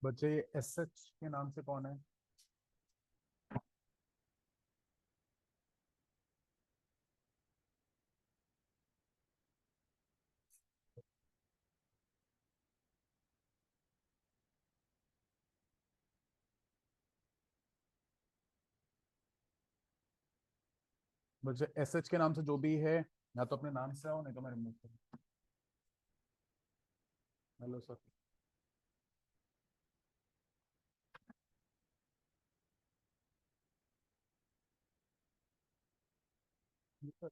बच्चे S H के नाम से कौन है? बच्चे एस एच के नाम से जो भी है, या तो अपने नाम से आओ, नहीं तो मैं रिमूव करूँ। Hello sir. सर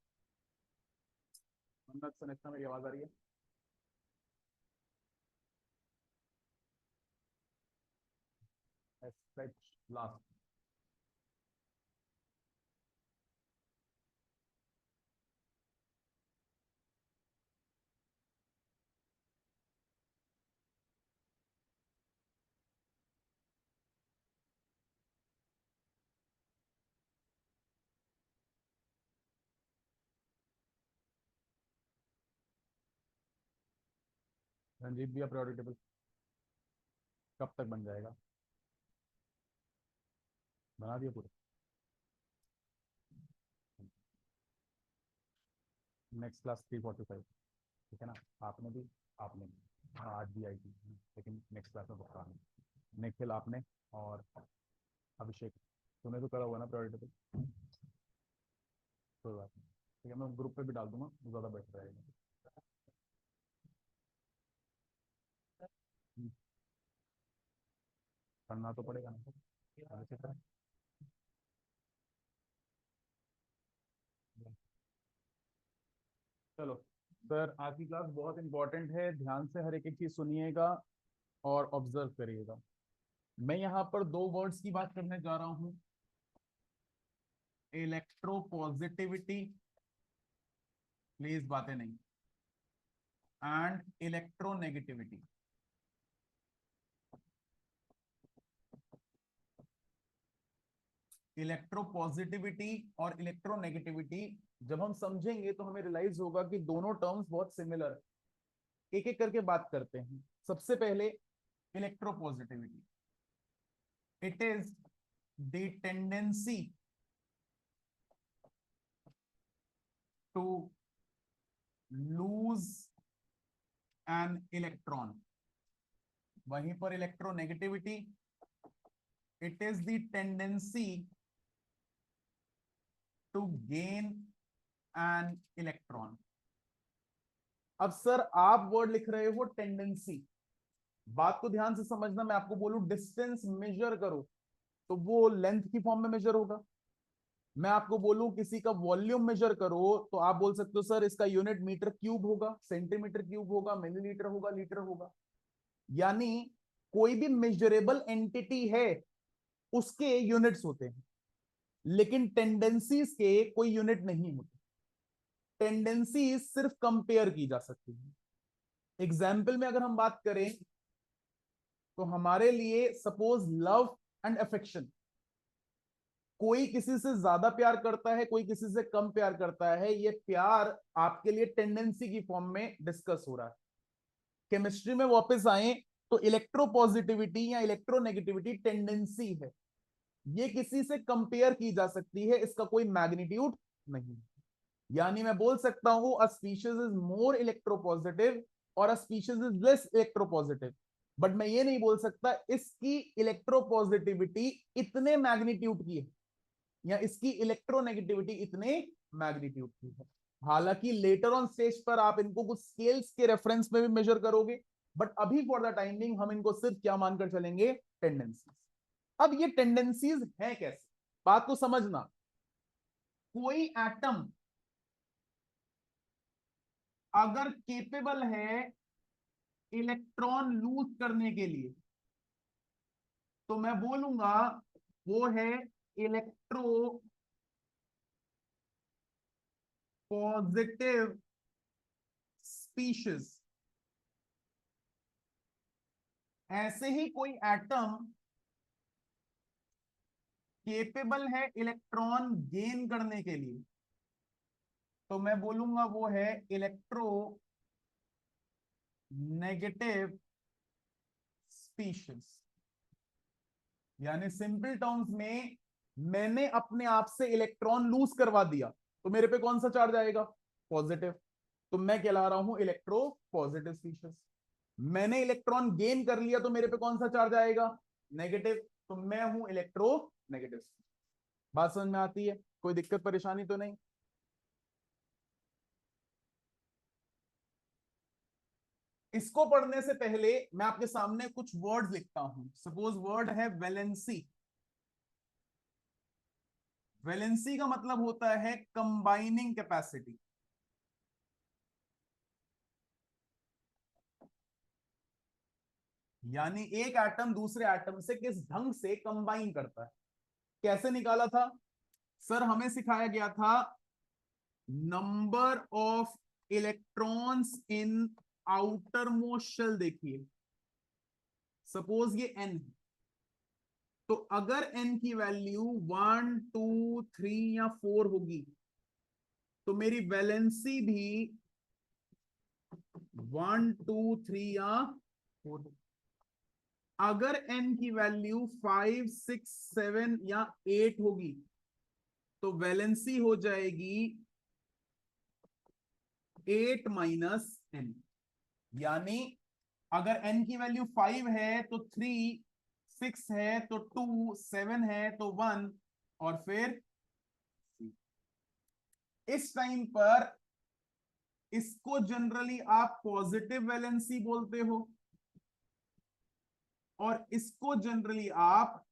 अन्नत से नेक्स्ट मेरी आवाज आ रही है? S H last. रंजीत भी प्रायोरिटी टेबल कब तक बन जाएगा? बना दिया पूरा? Next class 3:45। ठीक है ना? आपने भी, आपने भी, हाँ आज भी आई थी, लेकिन नेक्स्ट क्लास में पक्का नहीं। निखिल आपने, और अभिषेक, तुम्हें तो करा हुआ ना प्रायोरिटी टेबल? कोई बात नहीं, ठीक है, मैं ग्रुप पे भी डाल दूंगा, वो ज़्यादा बेटर रहेगा। करना तो पड़ेगा ना ऐसे करें। चलो सर, आज की क्लास बहुत इंपॉर्टेंट है, ध्यान से हर एक एक चीज सुनिएगा और ऑब्जर्व करिएगा। मैं यहाँ पर दो वर्ड्स की बात करने जा रहा हूँ, इलेक्ट्रोपॉजिटिविटी, प्लीज बातें नहीं, एंड इलेक्ट्रोनेगेटिविटी। इलेक्ट्रोपॉजिटिविटी और इलेक्ट्रोनेगेटिविटी जब हम समझेंगे तो हमें रियलाइज होगा कि दोनों टर्म्स बहुत सिमिलर है। एक एक करके बात करते हैं। सबसे पहले electropositivity, it is the tendency to lose an electron. वहीं पर electronegativity, it is the tendency to gain an electron. अब सर आप वर्ड लिख रहे हो टेंडेंसी, बात को ध्यान से समझना। मैं आपको बोलूं डिस्टेंस मेजर करो, तो वो लेंथ की फॉर्म में मेजर होगा। मैं आपको बोलूं किसी का वॉल्यूम मेजर करो, तो आप बोल सकते हो सर इसका यूनिट मीटर क्यूब होगा, सेंटीमीटर क्यूब होगा, मिलीलीटर होगा, लीटर होगा। यानी कोई भी मेजरेबल एंटिटी है उसके यूनिट्स होते हैं, लेकिन टेंडेंसीज के कोई यूनिट नहीं होते। टेंडेंसीज सिर्फ कंपेयर की जा सकती है। एग्जाम्पल में अगर हम बात करें, तो हमारे लिए सपोज लव एंड अफेक्शन, कोई किसी से ज्यादा प्यार करता है, कोई किसी से कम प्यार करता है, ये प्यार आपके लिए टेंडेंसी की फॉर्म में डिस्कस हो रहा है। केमिस्ट्री में वापस आए, तो इलेक्ट्रोपॉजिटिविटी या इलेक्ट्रोनेगेटिविटी टेंडेंसी है, ये किसी से कंपेयर की जा सकती है, इसका कोई मैग्नीट्यूड नहीं। यानी मैं बोल सकता हूं a species is more electropositive और a species is less electropositive, but मैं ये नहीं बोल सकता इसकी इलेक्ट्रोपॉजिटिविटी इतने मैग्नीट्यूड की है या इसकी इलेक्ट्रोनेगेटिविटी इतने मैग्नीट्यूड की है। हालांकि लेटर ऑन स्टेज पर आप इनको कुछ स्केल्स के रेफरेंस में भी मेजर करोगे, बट अभी फॉर द टाइमिंग हम इनको सिर्फ क्या मानकर चलेंगे, टेंडेंसीज। अब ये टेंडेंसीज है कैसे, बात को समझना। कोई एटम अगर केपेबल है इलेक्ट्रॉन लूज करने के लिए, तो मैं बोलूंगा वो है इलेक्ट्रो पॉजिटिव स्पीशीज। ऐसे ही कोई एटम केपेबल है इलेक्ट्रॉन गेन करने के लिए, तो मैं बोलूंगा वो है इलेक्ट्रो नेगेटिव स्पीशीज। यानी सिंपल टर्म्स में मैंने अपने आप से इलेक्ट्रॉन लूज करवा दिया तो मेरे पे कौन सा चार्ज आएगा? पॉजिटिव। तो मैं कहला रहा हूं इलेक्ट्रो पॉजिटिव स्पीशीज। मैंने इलेक्ट्रॉन गेन कर लिया तो मेरे पे कौन सा चार्ज आएगा? नेगेटिव। तो मैं हूं इलेक्ट्रो नेगेटिव। बात समझ में आती है? कोई दिक्कत परेशानी तो नहीं? इसको पढ़ने से पहले मैं आपके सामने कुछ वर्ड्स लिखता हूं। सपोज वर्ड है वैलेंसी। वैलेंसी का मतलब होता है कंबाइनिंग कैपेसिटी। यानी एक एटम दूसरे एटम से किस ढंग से कंबाइन करता है। कैसे निकाला था? सर हमें सिखाया गया था number of electrons in outermost shell. देखिए सपोज ये एन है, तो अगर एन की वैल्यू 1 2 3 या 4 होगी तो मेरी वैलेंसी भी 1 2 3 या 4। अगर एन की वैल्यू 5 6 7 या 8 होगी तो वैलेंसी हो जाएगी 8 - n। यानी अगर n की वैल्यू 5 है तो 3, 6 है तो 2, 7 है तो 1 और फिर इस टाइम पर इसको जनरली आप पॉजिटिव वैलेंसी बोलते हो और इसको जनरली आप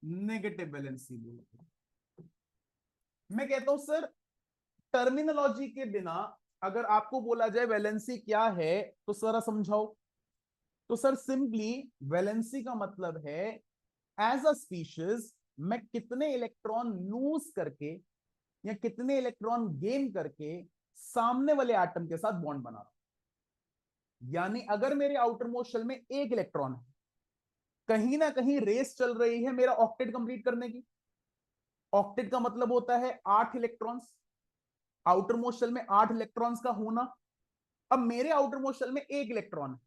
नेगेटिव वैलेंसी बोलते हो। मैं कहता हूं सर टर्मिनोलॉजी के बिना अगर आपको बोला जाए वैलेंसी क्या है तो सर समझाओ। तो सर सिंपली वैलेंसी का मतलब है एज अ स्पीशीज मैं कितने इलेक्ट्रॉन लूज करके या कितने इलेक्ट्रॉन गेन करके सामने वाले एटम के साथ बॉन्ड बना रहा हूं। यानी अगर मेरे आउटर मोस्ट शेल में एक इलेक्ट्रॉन है, कहीं ना कहीं रेस चल रही है मेरा ऑक्टेट कंप्लीट करने की। ऑक्टेट का मतलब होता है 8 इलेक्ट्रॉन्स। आउटर मोस्ट शेल में 8 इलेक्ट्रॉन्स का होना। अब मेरे आउटर मोस्ट शेल में एक इलेक्ट्रॉन है,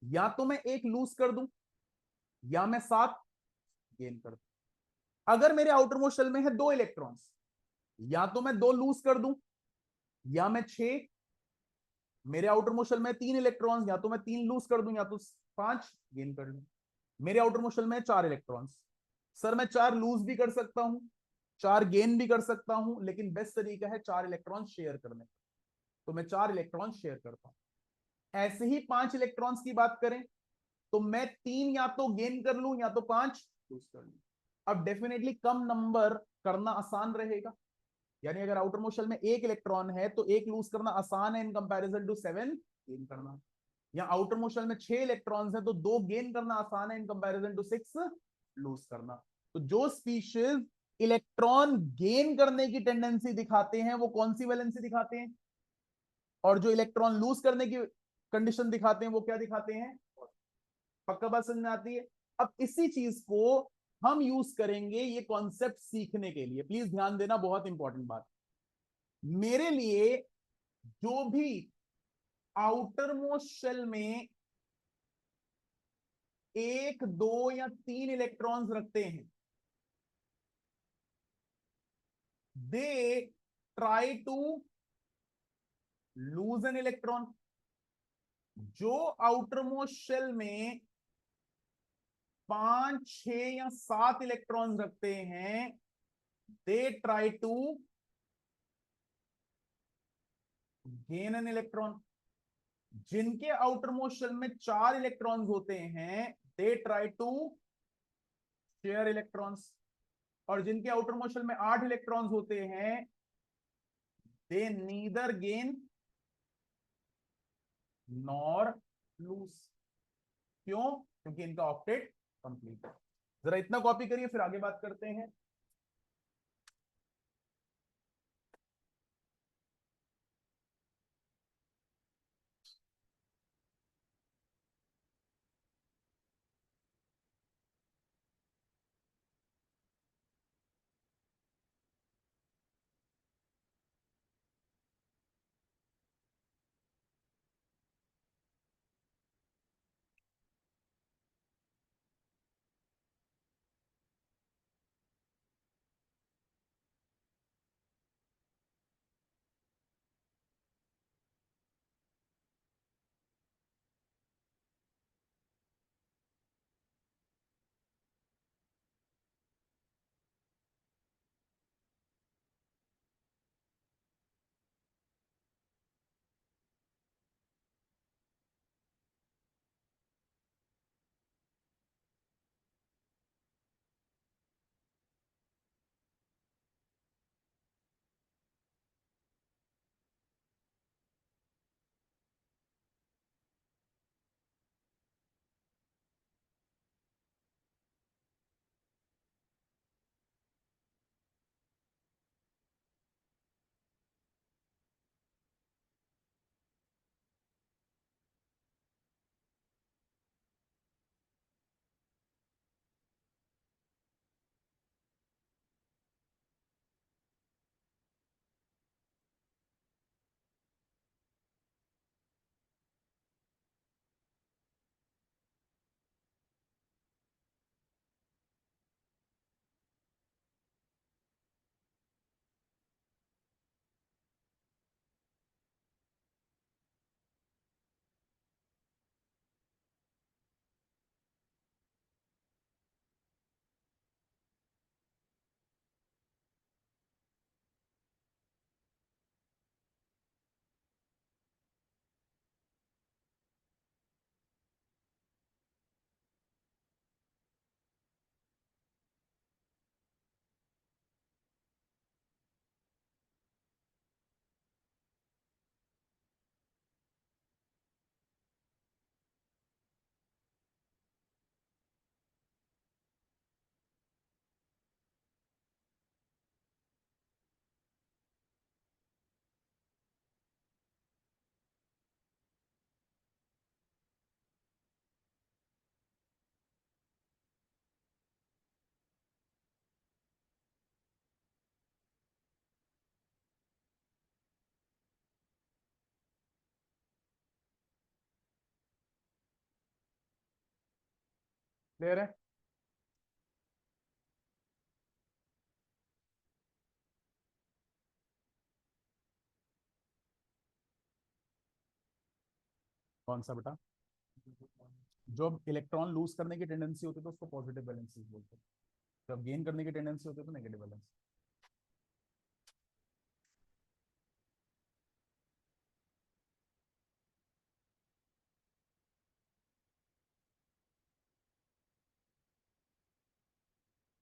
या तो मैं एक लूज कर दूं या मैं 7 गेन कर दूं। अगर मेरे आउटर मोस्ट शेल में है 2 इलेक्ट्रॉन्स, या तो मैं 2 लूज कर दूं या मैं 6। मेरे आउटर मोस्ट शेल में 3 इलेक्ट्रॉन्स, या तो मैं 3 लूज कर दूं या तो 5 गेन कर लूं। मेरे आउटर मोस्ट शेल में 4 इलेक्ट्रॉन्स। सर मैं 4 लूज भी कर सकता हूं, 4 गेन भी कर सकता हूं, लेकिन बेस्ट तरीका है 4 इलेक्ट्रॉन शेयर करने का। तो मैं 4 इलेक्ट्रॉन शेयर करता हूं। ऐसे ही 5 इलेक्ट्रॉन्स की बात करें तो मैं 3 या तो गेन कर लूं या तो 5 लूज कर लूं। अब डेफिनेटली कम नंबर करना आसान रहेगा। यानी अगर आउटर मोस्ट शेल में एक इलेक्ट्रॉन है तो एक लूज करना आसान है इन कंपैरिजन टू 7 गेन करना। या आउटर मोस्ट शेल में 6 इलेक्ट्रॉन्स है तो 2 गेन करना आसान है इन कंपैरिजन टू 6 लूज करना। तो जो स्पीशीज इलेक्ट्रॉन गेन करने की टेंडेंसी दिखाते हैं वो कौन सी वैलेंसी दिखाते हैं, और जो इलेक्ट्रॉन लूज करने की कंडीशन दिखाते हैं वो क्या दिखाते हैं? पक्का बात समझ में आती है? अब इसी चीज को हम यूज करेंगे ये कॉन्सेप्ट सीखने के लिए। प्लीज ध्यान देना, बहुत इंपॉर्टेंट बात। मेरे लिए जो भी आउटर मोस्ट शेल में 1 2 या 3 इलेक्ट्रॉन्स रखते हैं, they try to lose an electron. जो आउटर मोस्ट शेल में 5 6 या 7 इलेक्ट्रॉन्स रखते हैं, they try to gain an electron. जिनके आउटर मोस्ट शेल में 4 इलेक्ट्रॉन्स होते हैं, they try to share electrons. और जिनके आउटर मोस्ट शेल में 8 इलेक्ट्रॉन्स होते हैं, दे नीदर गेन नॉर लूज। क्यों? क्योंकि इनका ऑक्टेट कंप्लीट है। जरा इतना कॉपी करिए फिर आगे बात करते हैं। क्लियर है? कौन सा बेटा? जो इलेक्ट्रॉन लूज करने की टेंडेंसी होती है तो उसको पॉजिटिव वैलेंसी बोलते हैं, जब गेन करने की टेंडेंसी होती है तो नेगेटिव वैलेंसी।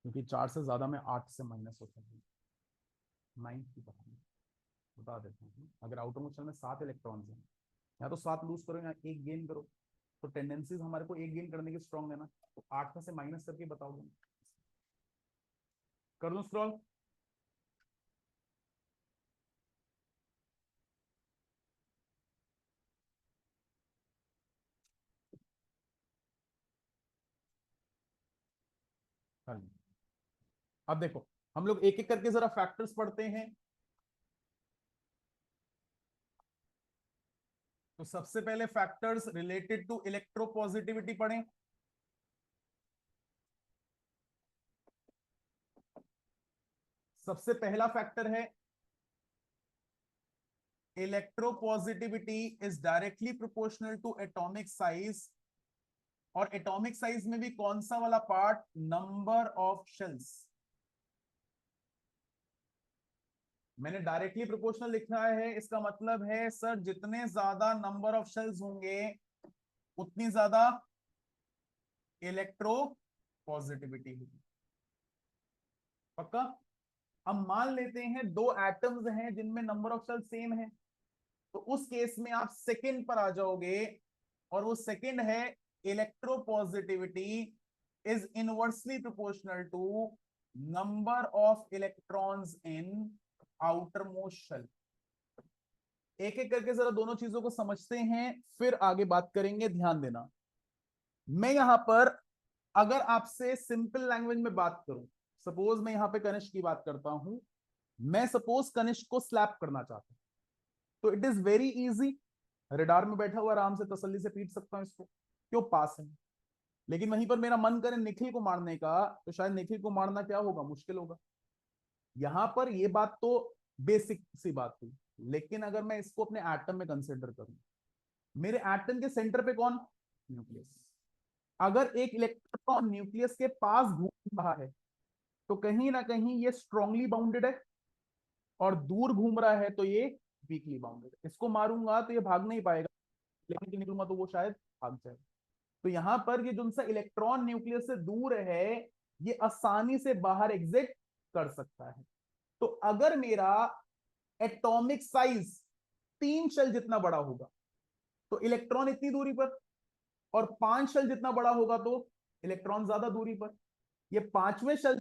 क्योंकि 4 से ज्यादा में 8 से माइनस होता है। 9 की बता देता हूँ, अगर आउटर मोशन में 7 इलेक्ट्रॉन्स हैं, या तो 7 लूज करो या एक गेन करो, तो टेंडेंसीज हमारे को एक गेन करने की स्ट्रॉन्ग है ना, तो 8 में से माइनस करके बताओगे। कर दो स्क्रॉल। अब देखो, हम लोग एक एक करके जरा फैक्टर्स पढ़ते हैं। तो सबसे पहले फैक्टर्स रिलेटेड टू इलेक्ट्रोपॉजिटिविटी पढ़ें। सबसे पहला फैक्टर है electropositivity is directly proportional to atomic size. और एटॉमिक साइज में भी कौन सा वाला पार्ट? Number of shells. मैंने डायरेक्टली प्रोपोर्शनल लिखा है, इसका मतलब है सर जितने ज्यादा नंबर ऑफ शेल्स होंगे उतनी ज्यादा इलेक्ट्रो पॉजिटिविटी होगी। पक्का? अब मान लेते हैं दो एटम्स हैं जिनमें नंबर ऑफ शेल्स सेम है, तो उस केस में आप सेकंड पर आ जाओगे, और वो सेकंड है electropositivity is inversely proportional to number of electrons in outermost shell. एक एक करके जरा दोनों चीजों को समझते हैं, फिर आगे बात करेंगे। ध्यान देना, मैं यहां पर अगर आपसे सिंपल लैंग्वेज में बात करूं, सपोज मैं यहां पे कनिष्क की बात करता हूं, मैं सपोज कनिष्क को स्लैप करना चाहता हूं, तो it is very easy. Radar में बैठा हुआ आराम से तसल्ली से पीट सकता हूं इसको, क्यों? पास है। लेकिन वहीं पर मेरा मन करे निखिल को मारने का, तो शायद निखिल को मारना क्या होगा? मुश्किल होगा। यहां पर ये बात तो बेसिक सी बात हुई, लेकिन अगर मैं इसको अपने एटम में कंसिडर करूं, मेरे एटम के सेंटर पे कौन? न्यूक्लियस। अगर एक इलेक्ट्रॉन न्यूक्लियस के पास घूम रहा है तो कहीं ना कहीं ये स्ट्रांगली बाउंडेड है, और दूर घूम रहा है तो ये वीकली बाउंडेड है। इसको मारूंगा तो ये भाग नहीं पाएगा, लेकिन निकलूंगा तो वो शायद भाग जाए। तो यहां पर ये जो सा इलेक्ट्रॉन न्यूक्लियस से दूर है, ये आसानी से बाहर एग्जिट कर सकता है। तो अगर मेरा एटॉमिक साइज 3 शेल जितना बड़ा होगा तो इलेक्ट्रॉन इतनी दूरी पर, और 5 शेल जितना बड़ा होगा तो इलेक्ट्रॉन ज्यादा दूरी पर। ये पांचवें शेल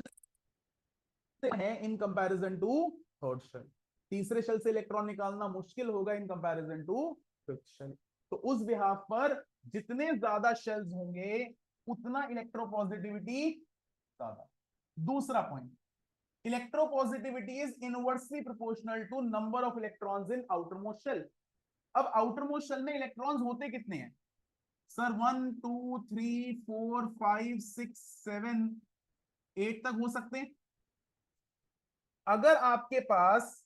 है in comparison to third shell. तीसरे शेल से इलेक्ट्रॉन निकालना मुश्किल होगा in comparison to fifth shell. तो उस बिहाफ पर जितने ज्यादा शेल्स होंगे उतना इलेक्ट्रोपॉजिटिविटी ज्यादा। दूसरा point, electropositivity is inversely proportional to number of electrons in outermost shell. अब आउटर मोस्ट शेल में इलेक्ट्रॉन्स होते कितने हैं सर? 1 2 3 4 5 6 7 8 तक हो सकते हैं। अगर आपके पास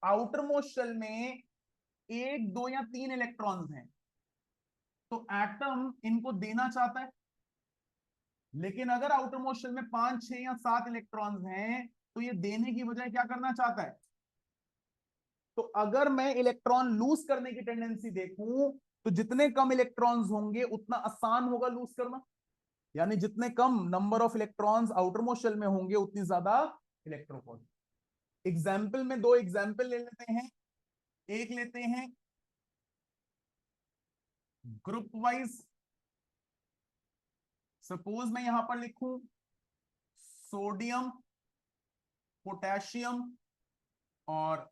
आउटर मोस्ट शेल में 1 2 या 3 इलेक्ट्रॉन्स हैं तो एटम इनको देना चाहता है, लेकिन अगर आउटर मोस्ट शेल में 5 6 या 7 इलेक्ट्रॉन्स हैं तो ये देने की बजाय क्या करना चाहता है? तो अगर मैं इलेक्ट्रॉन लूज करने की टेंडेंसी देखूं तो जितने कम इलेक्ट्रॉन्स होंगे उतना आसान होगा लूज करना, यानी जितने कम number of electrons outermost shell में होंगे उतनी ज्यादा इलेक्ट्रोपॉजिटिव। एग्जाम्पल में दो एग्जाम्पल ले लेते हैं। एक लेते हैं ग्रुप वाइज। सपोज मैं यहां पर लिखूं सोडियम, पोटेशियम और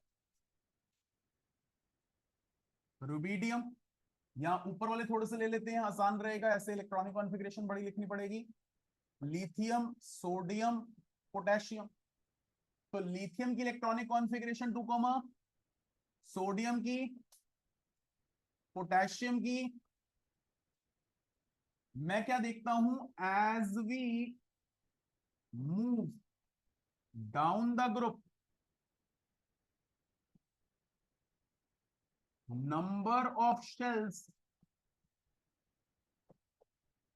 रुबीडियम। यहां ऊपर वाले थोड़े से ले लेते हैं, आसान रहेगा, ऐसे इलेक्ट्रॉनिक कॉन्फ़िगरेशन बड़ी लिखनी पड़ेगी। Lithium, sodium, potassium. तो लिथियम की इलेक्ट्रॉनिक कॉन्फ़िगरेशन 2, सोडियम की, पोटेशियम की मैं क्या देखता हूं, as we move down the group, number of shells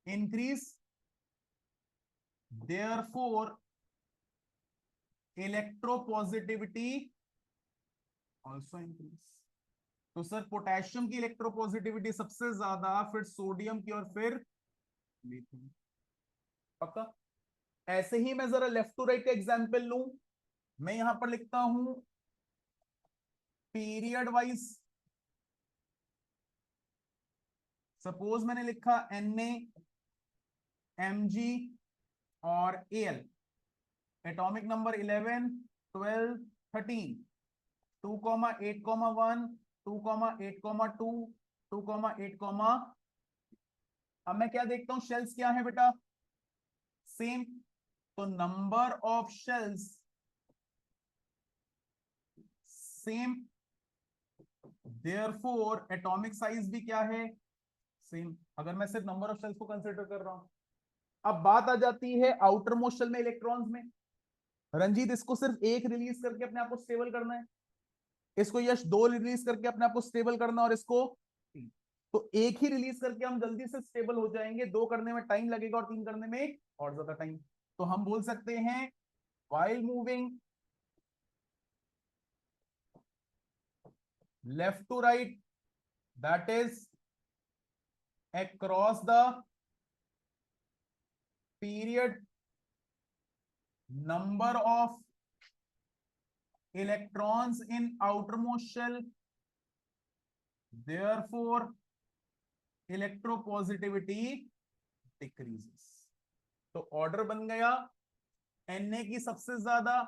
increase, therefore electropositivity also increase. तो सर पोटेशियम की इलेक्ट्रोपॉजिटिविटी सबसे ज्यादा, फिर सोडियम की, और फिर लिथियम। पक्का। ऐसे ही मैं जरा लेफ्ट टू राइट का एग्जांपल लूं, मैं यहां पर लिखता हूं पीरियड वाइज। सपोज मैंने लिखा Na, Mg और Al, एटॉमिक नंबर 11, 12, 13, 2,8,1, 2,8,2, 2,8, अब मैं क्या देखता हूं, शेल्स क्या है बेटा, सेम। तो number of shells same, therefore atomic size भी क्या है, सेम। अगर मैं सिर्फ नंबर ऑफ शेल्स को कंसीडर कर रहा हूं। अब बात आ जाती है आउटर मोस्ट शेल में इलेक्ट्रॉन्स में। रंजीत, इसको सिर्फ एक रिलीज करके अपने आप को स्टेबल करना है, इसको यश दो रिलीज करके अपने आप को स्टेबल करना, और इसको तीन। तो एक ही रिलीज करके हम जल्दी से स्टेबल हो जाएंगे, दो करने में टाइम लगेगा और तीन करने में और ज्यादा टाइम। तो हम बोल सकते हैं while moving left to right, that is across the period, number of electrons in outermost shell, therefore electropositivity decreases। तो ऑर्डर बन गया, Na की सबसे ज्यादा,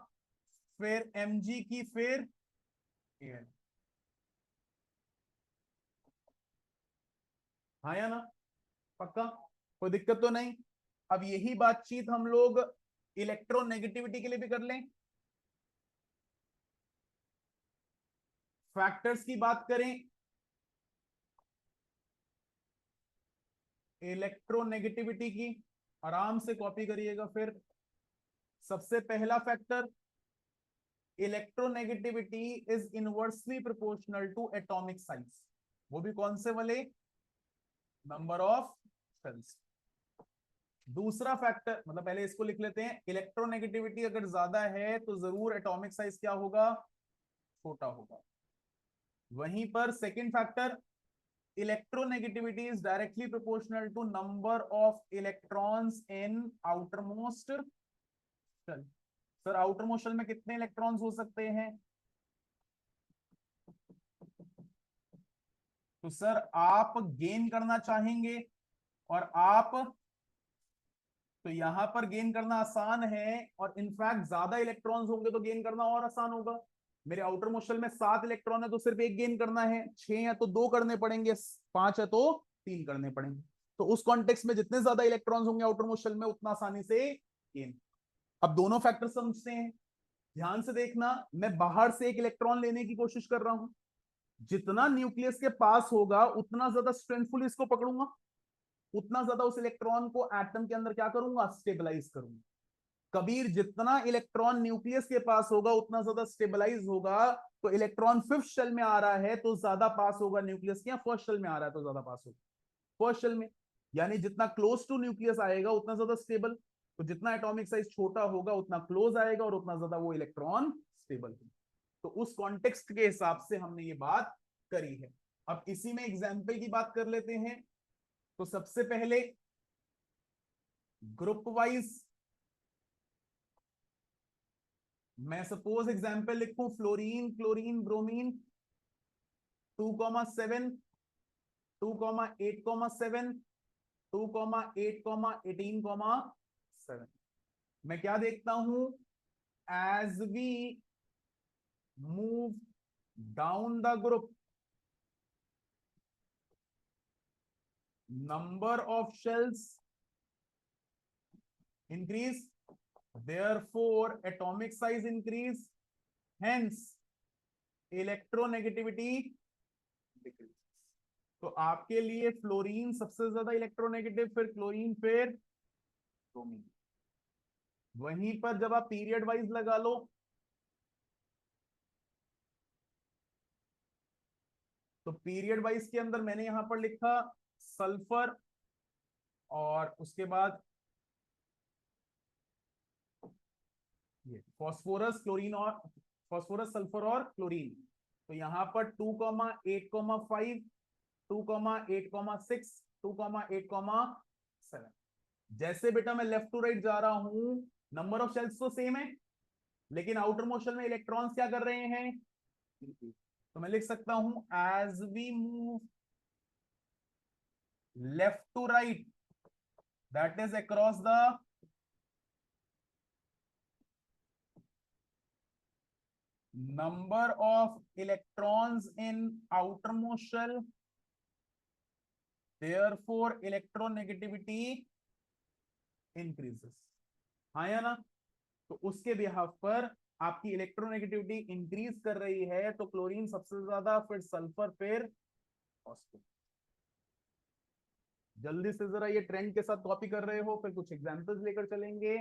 फिर Mg की, फिर Al। हाँ या ना? पक्का, कोई दिक्कत तो नहीं। अब यही बातचीत हम लोग इलेक्ट्रोनेगेटिविटी के लिए भी कर लें। फैक्टर्स की बात करें, इलेक्ट्रोनेगेटिविटी की, आराम से कॉपी करिएगा। फिर सबसे पहला factor, electronegativity is inversely proportional to atomic size. वो भी कौन से वाले, नंबर ऑफ शेल्स। दूसरा फैक्टर, मतलब पहले इसको लिख लेते हैं, इलेक्ट्रोनेगेटिविटी अगर ज्यादा है तो जरूर एटॉमिक साइज क्या होगा, छोटा होगा। वहीं पर second factor, electronegativity is directly proportional to number of electrons in outermost shell. Sir outermost shell में कितने इलेक्ट्रॉन्स हो सकते हैं, तो सर आप गेन करना चाहेंगे और आप, तो यहां पर गेन करना आसान है, और इनफैक्ट ज्यादा इलेक्ट्रॉन्स होंगे तो गेन करना और आसान होगा। मेरे आउटर मोस्ट शेल में 7 इलेक्ट्रॉन है तो सिर्फ एक गेन करना है, 6 है तो 2 करने पड़ेंगे, 5 है तो 3 करने पड़ेंगे। तो उस कॉन्टेक्स्ट में जितने ज्यादा इलेक्ट्रॉन्स होंगे आउटर मोस्ट शेल में, उतना आसानी से गेन। अब दोनों फैक्टर समझते हैं, ध्यान से देखना। मैं बाहर से एक इलेक्ट्रॉन लेने की कोशिश कर रहा हूं, जितना न्यूक्लियस के पास होगा उतना ज्यादा स्ट्रेंथफुल इसको पकड़ूंगा, उतना ज्यादा उस इलेक्ट्रॉन को एटम के अंदर क्या करूंगा, स्टेबलाइज करूंगा। कबीर, जितना इलेक्ट्रॉन न्यूक्लियस के पास होगा उतना ज्यादा स्टेबलाइज होगा। तो इलेक्ट्रॉन फिफ्थ शेल में आ रहा है तो ज्यादा पास होगा न्यूक्लियस के, या फर्स्ट शेल में आ रहा है तो ज्यादा पास होगा फर्स्ट शेल में। यानी जितना क्लोज टू न्यूक्लियस आएगा उतना ज्यादा स्टेबल, तो जितना एटॉमिक साइज छोटा होगा उतना क्लोज आएगा और उतना ज्यादा वो इलेक्ट्रॉन स्टेबल होगा। तो उस कॉन्टेक्स्ट के हिसाब से हमने ये बात करी है। अब इसी में एग्जाम्पल की बात कर लेते हैं। तो सबसे पहले ग्रुप वाइज मैं सपोज एग्जाम्पल लिखूं, फ्लोरीन, क्लोरीन, ब्रोमीन, 2,7, 2,8,7, 2,8,18,7। मैं क्या देखता हूं, as we move down the group, number of shells increase, therefore atomic size increase, hence electronegativity decreases। तो आपके लिए फ्लोरीन सबसे ज्यादा इलेक्ट्रोनेगेटिव, फिर क्लोरीन, फिर ब्रोमीन। वहीं पर जब आप पीरियड वाइज लगा लो, तो पीरियड वाइज के अंदर मैंने यहां पर लिखा सल्फर, और उसके बाद ये फॉस्फोरस, क्लोरीन, और फॉस्फोरस, सल्फर और क्लोरीन। तो यहां पर 2,8,5, 2,8,6, 2,8,7। जैसे बेटा मैं लेफ्ट टू राइट जा रहा हूं, नंबर ऑफ शेल्स तो सेम है, लेकिन आउटर मोशन में इलेक्ट्रॉन्स क्या कर रहे हैं? तो मैं लिख सकता हूं as we move left to right, that is across the number of electrons in outer motion, therefore electronegativity increases। हाँ या ना? तो उसके बिहाफ पर आपकी इलेक्ट्रोनेगेटिविटी इंक्रीज कर रही है, तो क्लोरीन सबसे ज्यादा, फिर सल्फर, फिर फॉस्फोरस। जल्दी से जरा ये ट्रेंड के साथ कॉपी कर रहे हो, फिर कुछ एग्जांपल्स लेकर चलेंगे।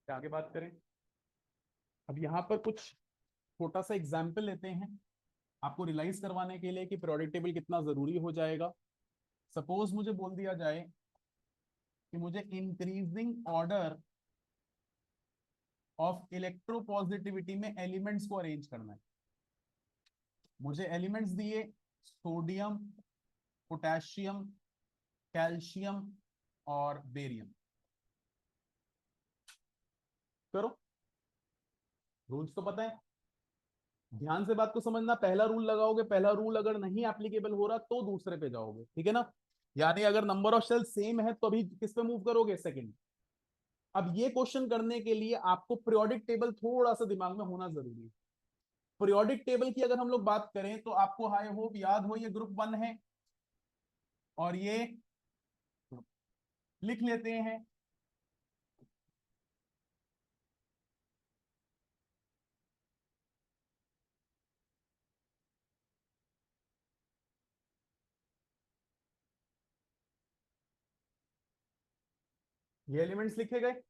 क्या आगे बात करें। अब यहाँ पर कुछ छोटा सा एग्जाम्पल लेते हैं आपको रियलाइज करवाने के लिए कि पीरियोडिक टेबल कितना जरूरी हो जाएगा। सपोज मुझे बोल दिया जाए कि मुझे इंक्रीजिंग ऑर्डर ऑफ इलेक्ट्रोपॉजिटिविटी में एलिमेंट्स को अरेंज करना है। मुझे एलिमेंट्स दिए सोडियम, पोटेशियम, कैल्शियम और बेरियम। करो, रूल्स तो पता है, ध्यान से बात को समझना। पहला रूल लगाओगे, पहला रूल अगर नहीं एप्लीकेबल हो रहा तो दूसरे पे जाओगे, ठीक है ना। यानी अगर नंबर ऑफ सेल सेम है तो अभी किस पे मूव करोगे, सेकंड। अब ये क्वेश्चन करने के लिए आपको पीरियोडिक टेबल थोड़ा सा दिमाग में होना जरूरी है। पीरियोडिक टेबल की अगर हम लोग बात करें तो आपको हाई होप याद हो ये ग्रुप 1 है और ये लिख लेते हैं। ये एलिमेंट्स लिखे गए।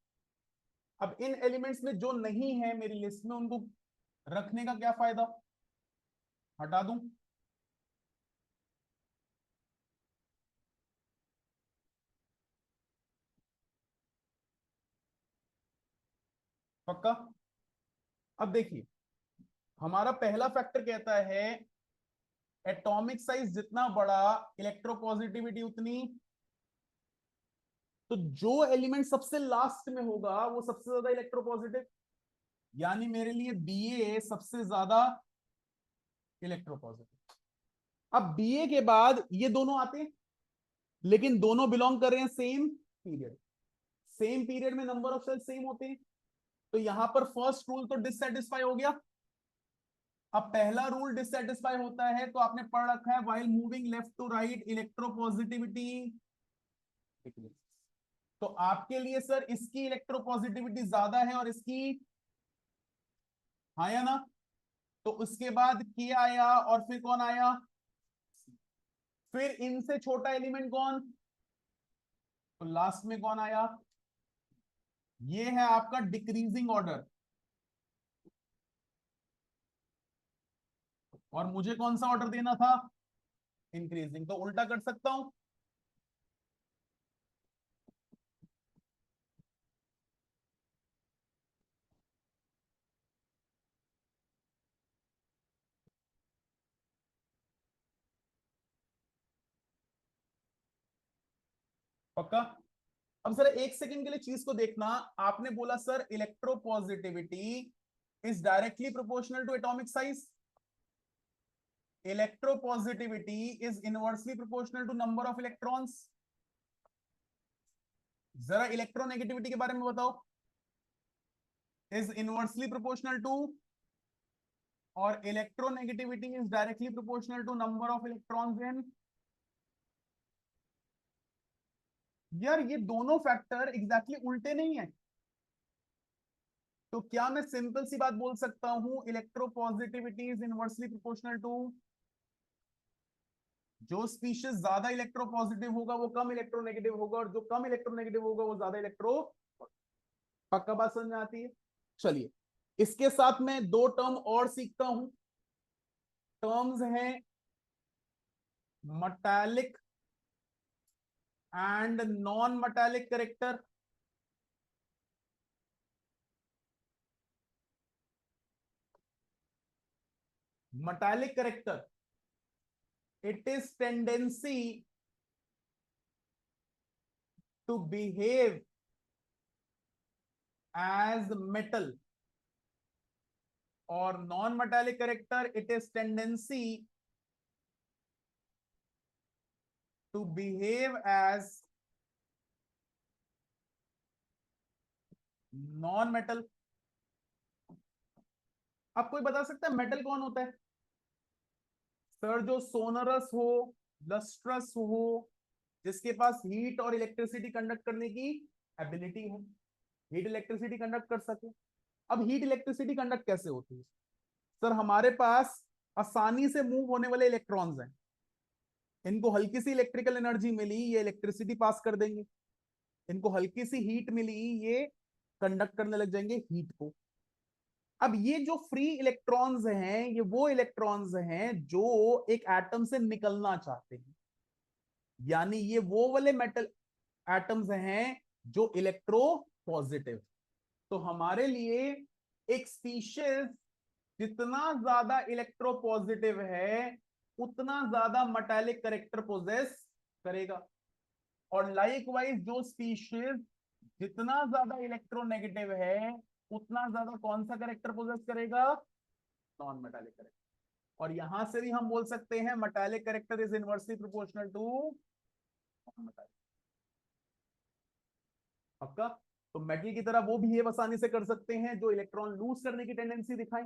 अब इन एलिमेंट्स में जो नहीं है मेरी लिस्ट में उनको रखने का क्या फायदा, हटा दूं। पक्का। अब देखिए, हमारा पहला फैक्टर कहता है एटॉमिक साइज जितना बड़ा इलेक्ट्रोपॉजिटिविटी उतनी। तो जो एलिमेंट सबसे लास्ट में होगा वो सबसे ज्यादा इलेक्ट्रोपॉजिटिव, यानी मेरे लिए बीए सबसे ज्यादा इलेक्ट्रोपॉजिटिव। अब बीए के बाद ये दोनों आते हैं, लेकिन दोनों बिलोंग कर रहे हैं सेम पीरियड। सेम पीरियड में नंबर ऑफ सेल सेम होते हैं, तो यहां पर फर्स्ट रूल तो डिससेटिस्फाई हो गया। अब पहला रूल डिससेटिस्फाई होता है तो आपने पढ़ रखा है while moving left to right electropositivity. तो आपके लिए सर इसकी इलेक्ट्रोपॉजिटिविटी ज्यादा है और इसकी, हाँ या ना। तो उसके बाद के आया और फिर कौन आया, फिर इनसे छोटा एलिमेंट कौन, तो लास्ट में कौन आया, ये है आपका डिक्रीजिंग ऑर्डर। और मुझे कौन सा ऑर्डर देना था, इंक्रीजिंग। तो उल्टा कर सकता हूं। पक्का। अब सर एक सेकंड के लिए चीज को देखना। आपने बोला sir electropositivity is directly proportional to atomic size. Electropositivity is inversely proportional to number of electrons. जरा इलेक्ट्रोनेगेटिविटी के बारे में बताओ। इज इनवर्सली प्रोपोर्शनल टू, और electronegativity is directly proportional to number of electrons in. यार ये दोनों फैक्टर एग्जैक्टली उल्टे नहीं है। तो क्या मैं सिंपल सी बात बोल सकता हूं electropositivity is inversely proportional to, जो स्पीशीज ज्यादा इलेक्ट्रोपॉजिटिव होगा वो कम इलेक्ट्रोनेगेटिव होगा और जो कम इलेक्ट्रोनेगेटिव होगा वो ज्यादा इलेक्ट्रो। पक्का बात समझ में आती है। चलिए, इसके साथ मैं दो टर्म और सीखता हूं। टर्म्स हैं metallic and non metallic character. Metallic character, it is tendency to behave as metal, और non metallic character it is tendency to behave as non metal. अब कोई बता सकता है मेटल कौन होता है, सर जो सोनरस हो, लस्ट्रस हो, जिसके पास हीट और इलेक्ट्रिसिटी कंडक्ट करने की एबिलिटी हो, हीट इलेक्ट्रिसिटी कंडक्ट कर सके। अब हीट इलेक्ट्रिसिटी कंडक्ट कैसे होती है, सर हमारे पास आसानी से मूव होने वाले इलेक्ट्रॉन्स हैं, इनको हल्की सी इलेक्ट्रिकल एनर्जी मिली ये इलेक्ट्रिसिटी पास कर देंगे, इनको हल्की सी हीट मिली ये कंडक्ट करने लग जाएंगे हीट को। अब ये जो फ्री इलेक्ट्रॉन्स हैं, ये वो इलेक्ट्रॉन्स हैं जो एक एटम से निकलना चाहते हैं, यानी ये वो वाले मेटल एटम्स हैं जो इलेक्ट्रो पॉजिटिव। तो हमारे लिए एक स्पीशीज जितना ज्यादा इलेक्ट्रो पॉजिटिव है उतना ज्यादा मेटालिक करेक्टर पोजेस करेगा, और लाइकवाइज जो स्पीशीज जितना ज्यादा इलेक्ट्रोनेगेटिव है उतना ज्यादा कौन सा करेक्टर पोजेस करेगा, नॉन मेटालिक करेक्टर। और यहां से भी हम बोल सकते हैं metallic character is inversely proportional to non metallic. पक्का? तो मेटल की तरह वो बिहेव आसानी से कर सकते हैं जो इलेक्ट्रॉन लूज करने की टेंडेंसी दिखाए,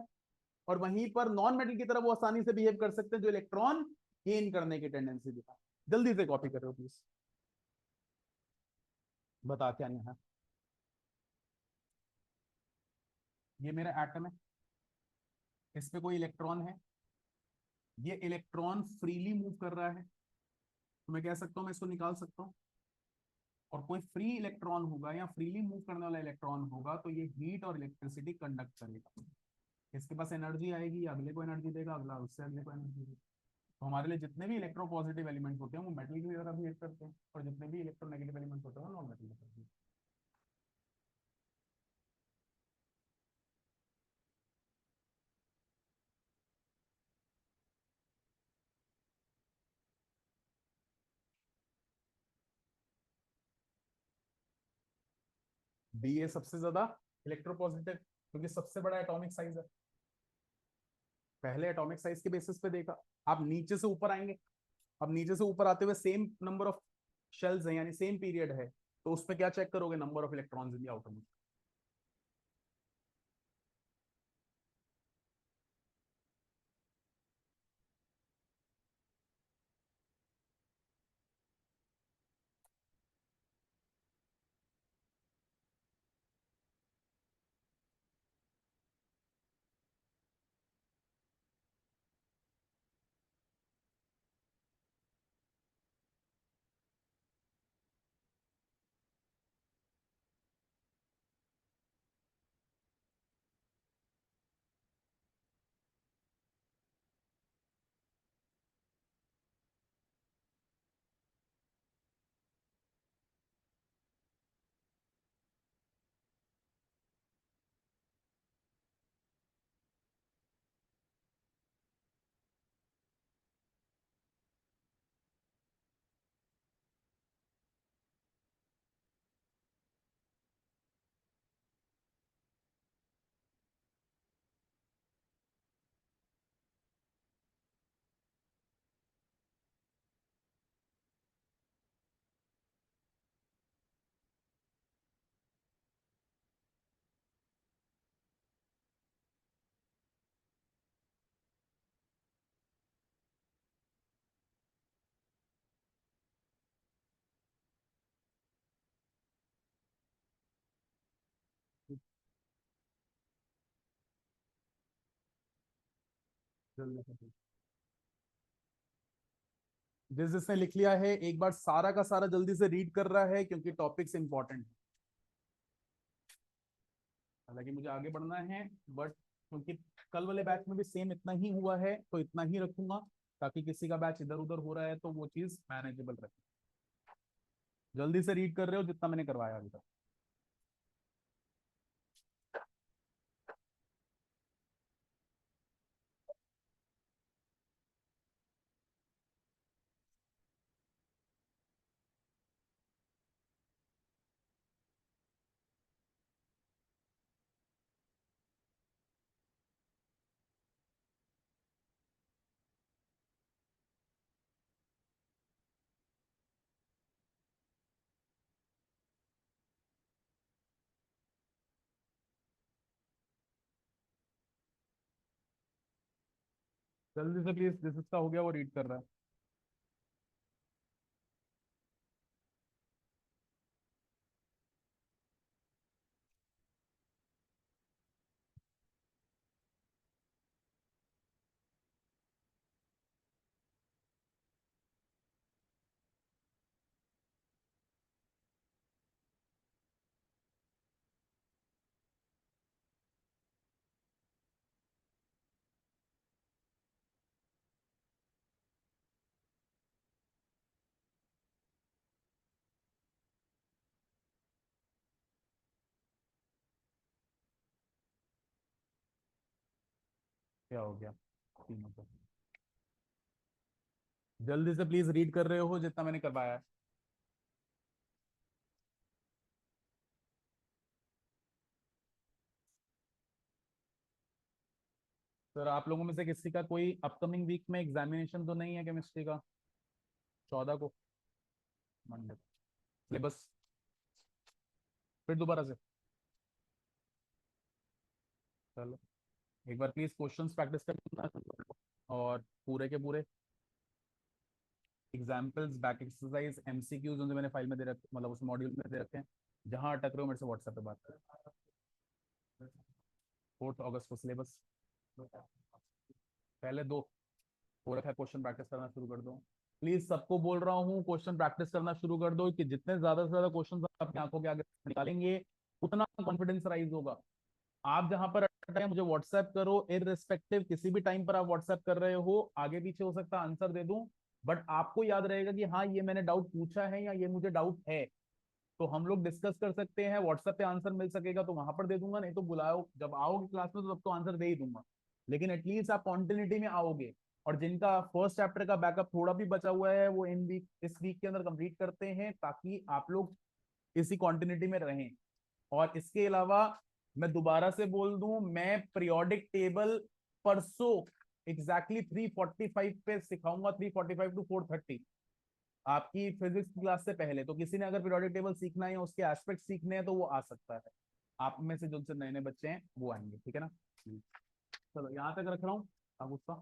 और वहीं पर नॉन मेटल की तरह वो आसानी से बिहेव कर सकते हैं जो इलेक्ट्रॉन गेन करने की टेंडेंसी दिखाए। जल्दी से कॉपी करो प्लीज, बता क्या नहीं है। ये मेरा एटम है, इस पे कोई इलेक्ट्रॉन है, ये इलेक्ट्रॉन फ्रीली मूव कर रहा है, तो मैं कह सकता हूं मैं इसको निकाल सकता हूं। और कोई फ्री इलेक्ट्रॉन होगा या फ्रीली मूव करने वाला इलेक्ट्रॉन होगा तो ये हीट और इलेक्ट्रिसिटी कंडक्ट करेगा। इसके पास एनर्जी आएगी, अगले को एनर्जी देगा, अगला उससे अगले को एनर्जी देगा। तो हमारे लिए जितने भी इलेक्ट्रोपॉजिटिव एलिमेंट होते हैं वो मेटल की तरह बिहेव करते हैं, और जितने भी इलेक्ट्रोनेगेटिव एलिमेंट होते हैं वो नॉन मेटल की तरह। बी ए सबसे ज्यादा इलेक्ट्रोपॉजिटिव क्योंकि सबसे बड़ा एटॉमिक साइज है। पहले एटॉमिक साइज के बेसिस पे देखा, आप नीचे से ऊपर आएंगे, अब नीचे से ऊपर आते हुए सेम नंबर ऑफ शेल्स हैं यानी सेम पीरियड है, तो उसमें क्या चेक करोगे, number of electrons in the outer most. जिस जिसने लिख लिया है एक बार सारा का सारा जल्दी से रीड कर रहा है क्योंकि टॉपिक्स इंपॉर्टेंट है। हालांकि मुझे आगे बढ़ना है, बट क्योंकि कल वाले बैच में भी सेम इतना ही हुआ है तो इतना ही रखूंगा, ताकि किसी का बैच इधर उधर हो रहा है तो वो चीज मैनेजेबल रहे। जल्दी से रीड कर रहे हो जितना मैंने करवाया अभी तक। जल्दी से प्लीज, जिसका हो गया वो रीड कर रहा है। क्या हो गया तीनों पे? जल्दी से प्लीज रीड कर रहे हो जितना मैंने करवाया है। सर आप लोगों में से किसी का कोई अपकमिंग वीक में एग्जामिनेशन तो नहीं है केमिस्ट्री का? 14 को मंडे सिलेबस फिर दोबारा से? चलो एक बार प्लीज क्वेश्चंस प्रैक्टिस करना और पूरे के पूरे एग्जाम्पल्स बैक एक्सरसाइज एमसीक्यूज जो मैंने फाइल में दे रखे, मतलब उस मॉड्यूल में दे रखे हैं। जहां अटक रहे हो मेरे से व्हाट्सएप पे बात करो। 4 अगस्त को सिलेबस पहले दो हो रखा है, क्वेश्चन प्रैक्टिस करना शुरू कर दो। प्लीज सबको बोल रहा हूँ क्वेश्चन प्रैक्टिस करना शुरू कर दो, कि जितने ज्यादा से ज्यादा क्वेश्चन अपनी आंखों के आगे निकालेंगे उतना कॉन्फिडेंस राइज होगा। आप जहां पर अटके हैं मुझे व्हाट्सएप करो, इररिस्पेक्टिव किसी भी टाइम पर आप व्हाट्सएप कर रहे हो, आगे पीछे हो सकता है आंसर दे दूं, बट आपको याद रहेगा कि हाँ ये मैंने डाउट पूछा है या ये मुझे डाउट है। तो हम लोग डिस्कस कर सकते हैं, व्हाट्सएप पे आंसर मिल सकेगा तो वहां पर दे दूंगा, नहीं तो बुलाओ जब आओगे क्लास में तो तब तो आंसर दे ही दूंगा। लेकिन एटलीस्ट आप कॉन्टिन्यूटी में आओगे। और जिनका फर्स्ट चैप्टर का बैकअप थोड़ा भी बचा हुआ है वो इन वीक इस वीक के अंदर कंप्लीट करते हैं, ताकि आप लोग इसी कॉन्टिन्यूटी में रहें। और इसके अलावा मैं दोबारा से बोल दूं, मैं पीरियोडिक टेबल परसों एग्जैक्टली 3:45 पे सिखाऊंगा, 3:45 to 4:30, आपकी फिजिक्स क्लास से पहले। तो किसी ने अगर पीरियोडिक टेबल सीखना है या उसके एस्पेक्ट सीखने हैं तो वो आ सकता है। आप में से जो नए नए बच्चे हैं वो आएंगे, ठीक है ना? चलो यहाँ तक रख रहा हूँ। अब उसका